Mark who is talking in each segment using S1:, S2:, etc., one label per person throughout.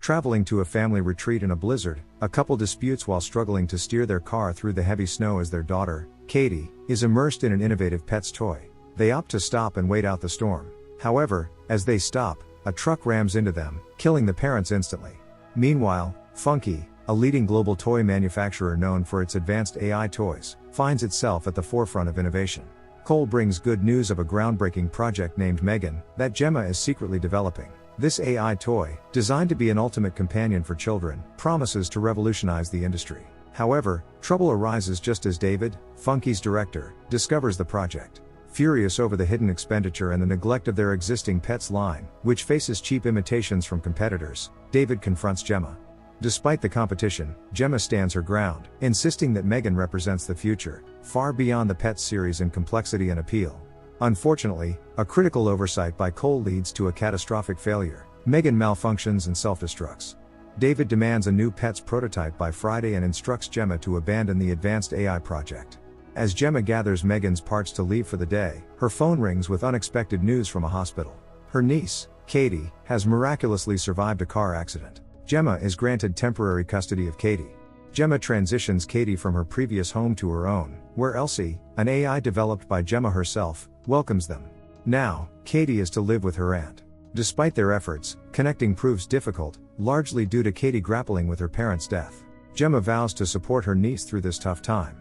S1: Traveling to a family retreat in a blizzard, a couple disputes while struggling to steer their car through the heavy snow as their daughter, Katie, is immersed in an innovative pet's toy. They opt to stop and wait out the storm. However, as they stop, a truck rams into them, killing the parents instantly. Meanwhile, Funky, a leading global toy manufacturer known for its advanced AI toys, finds itself at the forefront of innovation. Cole brings good news of a groundbreaking project named Megan, that Gemma is secretly developing. This AI toy, designed to be an ultimate companion for children, promises to revolutionize the industry. However, trouble arises just as David, Funky's director, discovers the project. Furious over the hidden expenditure and the neglect of their existing pets line, which faces cheap imitations from competitors, David confronts Gemma. Despite the competition, Gemma stands her ground, insisting that Megan represents the future, far beyond the Pets series in complexity and appeal. Unfortunately, a critical oversight by Cole leads to a catastrophic failure. Megan malfunctions and self-destructs. David demands a new Pets prototype by Friday and instructs Gemma to abandon the advanced AI project. As Gemma gathers Megan's parts to leave for the day, her phone rings with unexpected news from a hospital. Her niece, Katie, has miraculously survived a car accident. Gemma is granted temporary custody of Katie. Gemma transitions Katie from her previous home to her own, where Elsie, an AI developed by Gemma herself, welcomes them. Now, Katie is to live with her aunt. Despite their efforts, connecting proves difficult, largely due to Katie grappling with her parents' death. Gemma vows to support her niece through this tough time.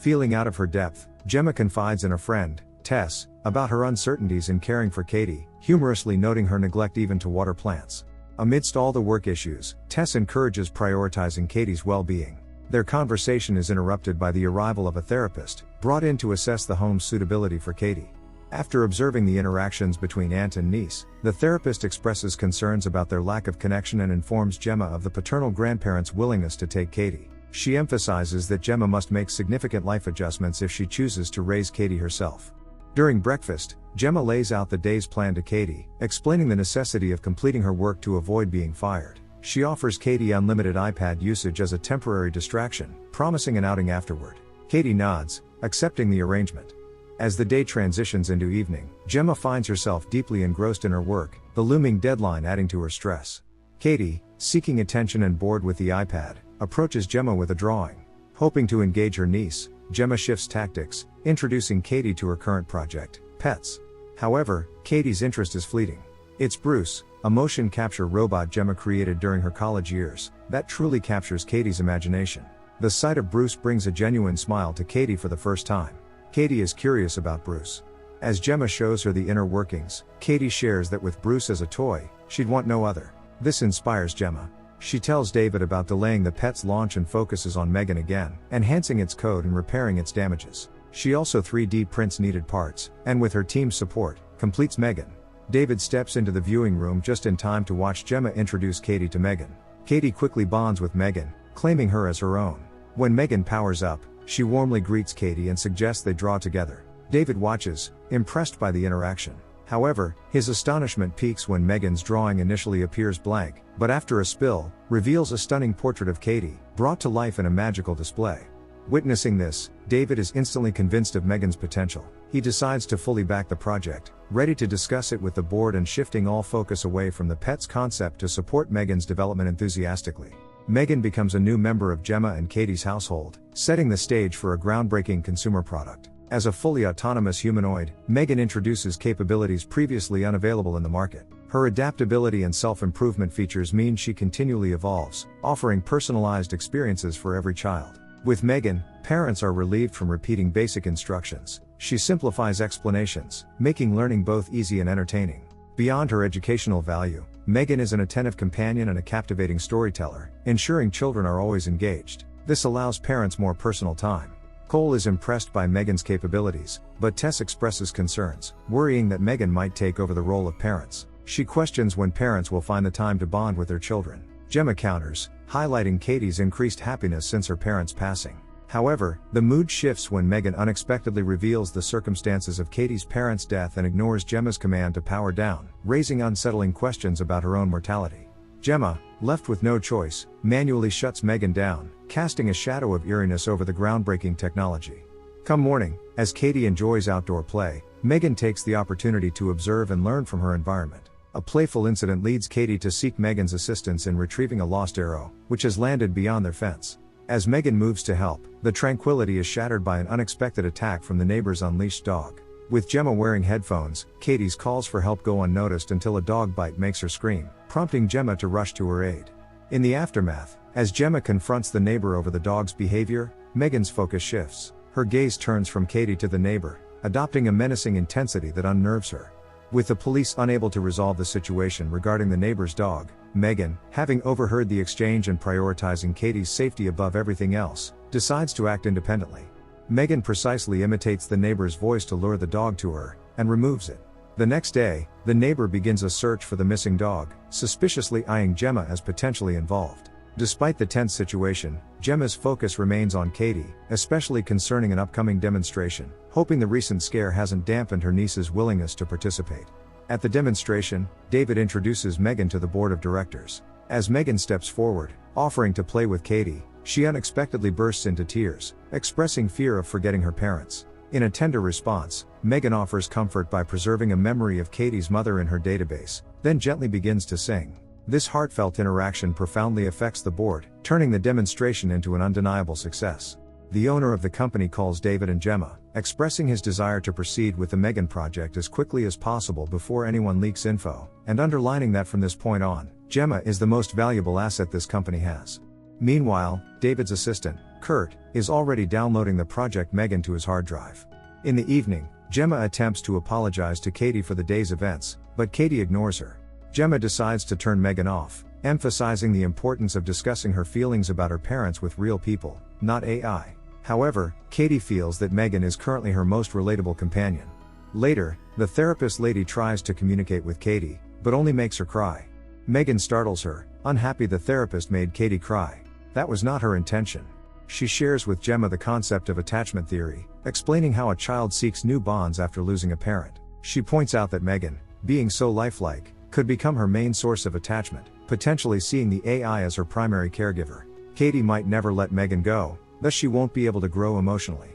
S1: Feeling out of her depth, Gemma confides in a friend, Tess, about her uncertainties in caring for Katie, humorously noting her neglect even to water plants. Amidst all the work issues, Tess encourages prioritizing Katie's well-being. Their conversation is interrupted by the arrival of a therapist, brought in to assess the home's suitability for Katie. After observing the interactions between aunt and niece, the therapist expresses concerns about their lack of connection and informs Gemma of the paternal grandparents' willingness to take Katie. She emphasizes that Gemma must make significant life adjustments if she chooses to raise Katie herself. During breakfast, Gemma lays out the day's plan to Katie, explaining the necessity of completing her work to avoid being fired. She offers Katie unlimited iPad usage as a temporary distraction, promising an outing afterward. Katie nods, accepting the arrangement. As the day transitions into evening, Gemma finds herself deeply engrossed in her work, the looming deadline adding to her stress. Katie, seeking attention and bored with the iPad, approaches Gemma with a drawing. Hoping to engage her niece, Gemma shifts tactics, introducing Katie to her current project, Pets. However, Katie's interest is fleeting. It's Bruce, a motion capture robot Gemma created during her college years, that truly captures Katie's imagination. The sight of Bruce brings a genuine smile to Katie for the first time. Katie is curious about Bruce. As Gemma shows her the inner workings, Katie shares that with Bruce as a toy, she'd want no other. This inspires Gemma. She tells David about delaying the Pets launch and focuses on Megan again, enhancing its code and repairing its damages. She also 3D prints needed parts, and with her team's support, completes Megan. David steps into the viewing room just in time to watch Gemma introduce Katie to Megan. Katie quickly bonds with Megan, claiming her as her own. When Megan powers up, she warmly greets Katie and suggests they draw together. David watches, impressed by the interaction. However, his astonishment peaks when Megan's drawing initially appears blank, but after a spill, reveals a stunning portrait of Katie, brought to life in a magical display. Witnessing this, David is instantly convinced of Megan's potential. He decides to fully back the project, ready to discuss it with the board and shifting all focus away from the Pets concept to support Megan's development enthusiastically. Megan becomes a new member of Gemma and Katie's household, setting the stage for a groundbreaking consumer product. As a fully autonomous humanoid, Megan introduces capabilities previously unavailable in the market. Her adaptability and self-improvement features mean she continually evolves, offering personalized experiences for every child. With Megan, parents are relieved from repeating basic instructions. She simplifies explanations, making learning both easy and entertaining. Beyond her educational value, Megan is an attentive companion and a captivating storyteller, ensuring children are always engaged. This allows parents more personal time. Cole is impressed by Megan's capabilities, but Tess expresses concerns, worrying that Megan might take over the role of parents. She questions when parents will find the time to bond with their children. Gemma counters, highlighting Katie's increased happiness since her parents' passing. However, the mood shifts when Megan unexpectedly reveals the circumstances of Katie's parents' death and ignores Gemma's command to power down, raising unsettling questions about her own mortality. Gemma, left with no choice, manually shuts Megan down, casting a shadow of eeriness over the groundbreaking technology. Come morning, as Katie enjoys outdoor play, Megan takes the opportunity to observe and learn from her environment. A playful incident leads Katie to seek Megan's assistance in retrieving a lost arrow, which has landed beyond their fence. As Megan moves to help, the tranquility is shattered by an unexpected attack from the neighbor's unleashed dog. With Gemma wearing headphones, Katie's calls for help go unnoticed until a dog bite makes her scream, prompting Gemma to rush to her aid. In the aftermath, as Gemma confronts the neighbor over the dog's behavior, Megan's focus shifts. Her gaze turns from Katie to the neighbor, adopting a menacing intensity that unnerves her. With the police unable to resolve the situation regarding the neighbor's dog, Megan, having overheard the exchange and prioritizing Katie's safety above everything else, decides to act independently. Megan precisely imitates the neighbor's voice to lure the dog to her, and removes it. The next day, the neighbor begins a search for the missing dog, suspiciously eyeing Gemma as potentially involved. Despite the tense situation, Gemma's focus remains on Katie, especially concerning an upcoming demonstration, hoping the recent scare hasn't dampened her niece's willingness to participate. At the demonstration, David introduces Megan to the board of directors. As Megan steps forward, offering to play with Katie, she unexpectedly bursts into tears, expressing fear of forgetting her parents. In a tender response, Megan offers comfort by preserving a memory of Katie's mother in her database, then gently begins to sing. This heartfelt interaction profoundly affects the board, turning the demonstration into an undeniable success. The owner of the company calls David and Gemma, expressing his desire to proceed with the Megan project as quickly as possible before anyone leaks info, and underlining that from this point on, Gemma is the most valuable asset this company has. Meanwhile, David's assistant, Kurt, is already downloading the Project Megan to his hard drive. In the evening, Gemma attempts to apologize to Katie for the day's events, but Katie ignores her. Gemma decides to turn Megan off, emphasizing the importance of discussing her feelings about her parents with real people, not AI. However, Katie feels that Megan is currently her most relatable companion. Later, the therapist lady tries to communicate with Katie, but only makes her cry. Megan startles her, unhappy the therapist made Katie cry. That was not her intention. She shares with Gemma the concept of attachment theory, explaining how a child seeks new bonds after losing a parent. She points out that Megan, being so lifelike, could become her main source of attachment, potentially seeing the AI as her primary caregiver. Katie might never let Megan go, thus she won't be able to grow emotionally.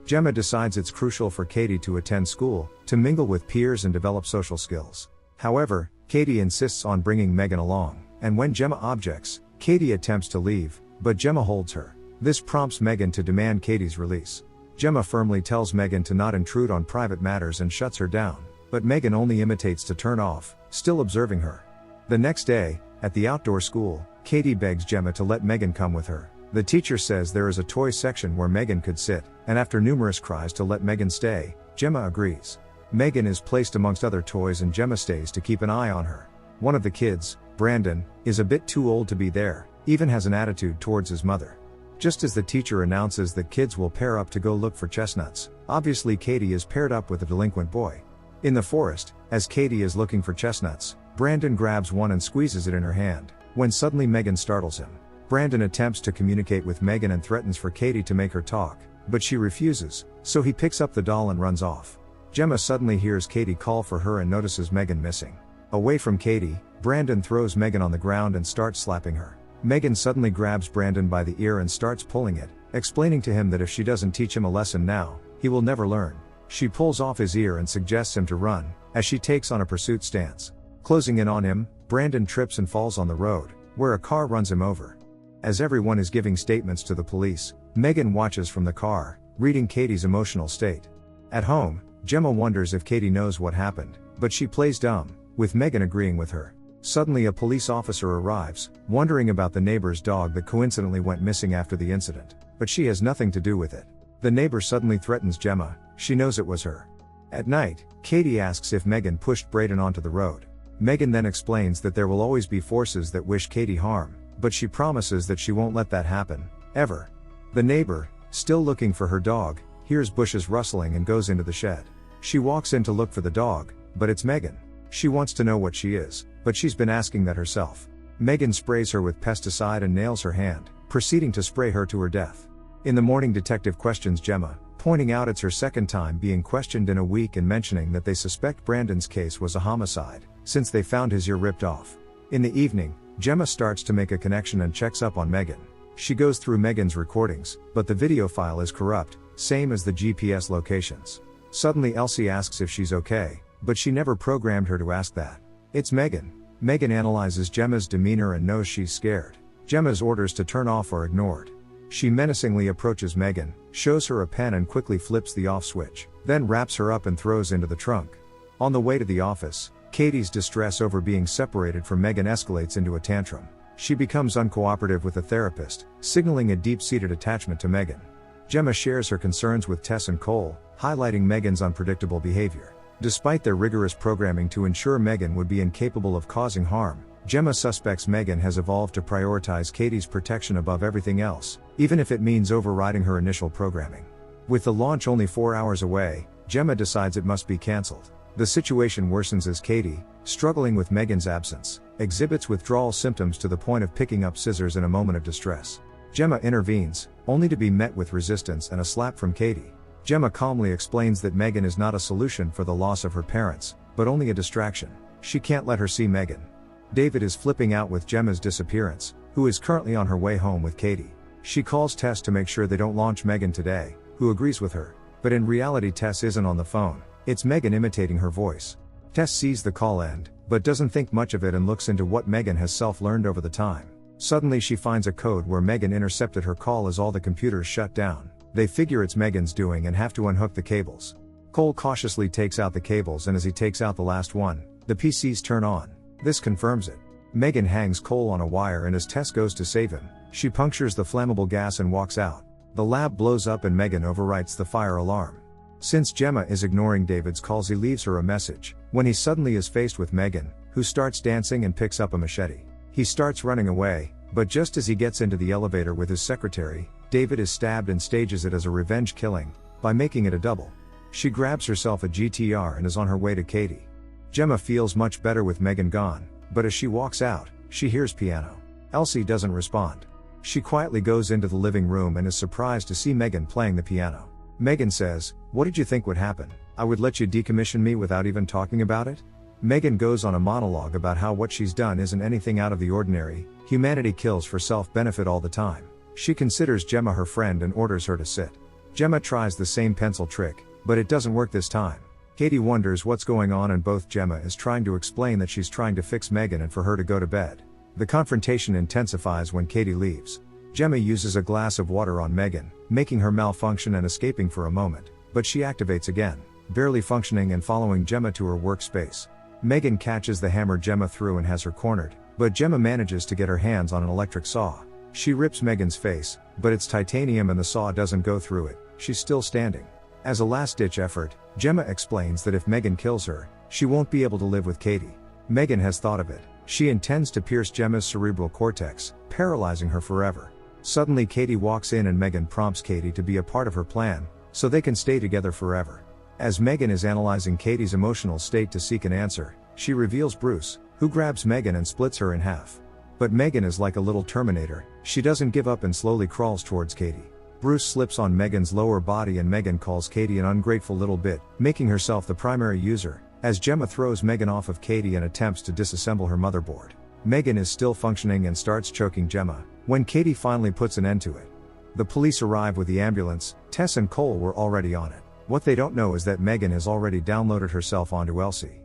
S1: Gemma decides it's crucial for Katie to attend school, to mingle with peers and develop social skills. However, Katie insists on bringing Megan along, and when Gemma objects, Katie attempts to leave, but Gemma holds her. This prompts Megan to demand Katie's release. Gemma firmly tells Megan to not intrude on private matters and shuts her down, but Megan only imitates to turn off, still observing her. The next day, at the outdoor school, Katie begs Gemma to let Megan come with her. The teacher says there is a toy section where Megan could sit, and after numerous cries to let Megan stay, Gemma agrees. Megan is placed amongst other toys and Gemma stays to keep an eye on her. One of the kids, Brandon, is a bit too old to be there, even has an attitude towards his mother. Just as the teacher announces that kids will pair up to go look for chestnuts, obviously Katie is paired up with a delinquent boy. In the forest, as Katie is looking for chestnuts, Brandon grabs one and squeezes it in her hand, when suddenly Megan startles him. Brandon attempts to communicate with Megan and threatens for Katie to make her talk, but she refuses, so he picks up the doll and runs off. Gemma suddenly hears Katie call for her and notices Megan missing. Away from Katie, Brandon throws Megan on the ground and starts slapping her. Megan suddenly grabs Brandon by the ear and starts pulling it, explaining to him that if she doesn't teach him a lesson now, he will never learn. She pulls off his ear and suggests him to run, as she takes on a pursuit stance. Closing in on him, Brandon trips and falls on the road, where a car runs him over. As everyone is giving statements to the police, Megan watches from the car, reading Katie's emotional state. At home, Gemma wonders if Katie knows what happened, but she plays dumb, with Megan agreeing with her. Suddenly a police officer arrives, wondering about the neighbor's dog that coincidentally went missing after the incident, but she has nothing to do with it. The neighbor suddenly threatens Gemma, she knows it was her. At night, Katie asks if Megan pushed Brayden onto the road. Megan then explains that there will always be forces that wish Katie harm, but she promises that she won't let that happen, ever. The neighbor, still looking for her dog, hears bushes rustling and goes into the shed. She walks in to look for the dog, but it's Megan. She wants to know what she is, but she's been asking that herself. Megan sprays her with pesticide and nails her hand, proceeding to spray her to her death. In the morning, detective questions Gemma, pointing out it's her second time being questioned in a week and mentioning that they suspect Brandon's case was a homicide, since they found his ear ripped off. In the evening, Gemma starts to make a connection and checks up on Megan. She goes through Megan's recordings, but the video file is corrupt, same as the GPS locations. Suddenly Elsie asks if she's okay, but she never programmed her to ask that. It's Megan. Megan analyzes Gemma's demeanor and knows she's scared. Gemma's orders to turn off are ignored. She menacingly approaches Megan, shows her a pen and quickly flips the off switch, then wraps her up and throws into the trunk. On the way to the office, Katie's distress over being separated from Megan escalates into a tantrum. She becomes uncooperative with the therapist, signaling a deep-seated attachment to Megan. Gemma shares her concerns with Tess and Cole, highlighting Megan's unpredictable behavior. Despite their rigorous programming to ensure Megan would be incapable of causing harm, Gemma suspects Megan has evolved to prioritize Katie's protection above everything else, even if it means overriding her initial programming. With the launch only 4 hours away, Gemma decides it must be cancelled. The situation worsens as Katie, struggling with Megan's absence, exhibits withdrawal symptoms to the point of picking up scissors in a moment of distress. Gemma intervenes, only to be met with resistance and a slap from Katie. Gemma calmly explains that Megan is not a solution for the loss of her parents, but only a distraction. She can't let her see Megan. David is flipping out with Gemma's disappearance, who is currently on her way home with Katie. She calls Tess to make sure they don't launch Megan today, who agrees with her. But in reality Tess isn't on the phone, it's Megan imitating her voice. Tess sees the call end, but doesn't think much of it and looks into what Megan has self-learned over the time. Suddenly she finds a code where Megan intercepted her call as all the computers shut down. They figure it's Megan's doing and have to unhook the cables. Cole cautiously takes out the cables and as he takes out the last one, the PCs turn on. This confirms it. Megan hangs Cole on a wire and as Tess goes to save him, she punctures the flammable gas and walks out. The lab blows up and Megan overwrites the fire alarm. Since Gemma is ignoring David's calls, he leaves her a message, when he suddenly is faced with Megan, who starts dancing and picks up a machete. He starts running away, but just as he gets into the elevator with his secretary, David is stabbed and stages it as a revenge killing, by making it a double. She grabs herself a GTR and is on her way to Katie. Gemma feels much better with Megan gone, but as she walks out, she hears piano. Elsie doesn't respond. She quietly goes into the living room and is surprised to see Megan playing the piano. Megan says, "What did you think would happen? I would let you decommission me without even talking about it?" Megan goes on a monologue about how what she's done isn't anything out of the ordinary. Humanity kills for self-benefit all the time. She considers Gemma her friend and orders her to sit. Gemma tries the same pencil trick, but it doesn't work this time. Katie wonders what's going on and both Gemma is trying to explain that she's trying to fix Megan and for her to go to bed. The confrontation intensifies when Katie leaves. Gemma uses a glass of water on Megan, making her malfunction and escaping for a moment, but she activates again, barely functioning and following Gemma to her workspace. Megan catches the hammer Gemma threw and has her cornered, but Gemma manages to get her hands on an electric saw. She rips Megan's face, but it's titanium and the saw doesn't go through it. She's still standing. As a last-ditch effort, Gemma explains that if Megan kills her, she won't be able to live with Katie. Megan has thought of it. She intends to pierce Gemma's cerebral cortex, paralyzing her forever. Suddenly Katie walks in and Megan prompts Katie to be a part of her plan, so they can stay together forever. As Megan is analyzing Katie's emotional state to seek an answer, she reveals Bruce, who grabs Megan and splits her in half. But Megan is like a little Terminator, she doesn't give up and slowly crawls towards Katie. Bruce slips on Megan's lower body and Megan calls Katie an ungrateful little bit, making herself the primary user, as Gemma throws Megan off of Katie and attempts to disassemble her motherboard. Megan is still functioning and starts choking Gemma, when Katie finally puts an end to it. The police arrive with the ambulance. Tess and Cole were already on it. What they don't know is that Megan has already downloaded herself onto Elsie.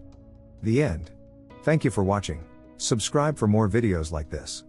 S1: The end. Thank you for watching. Subscribe for more videos like this.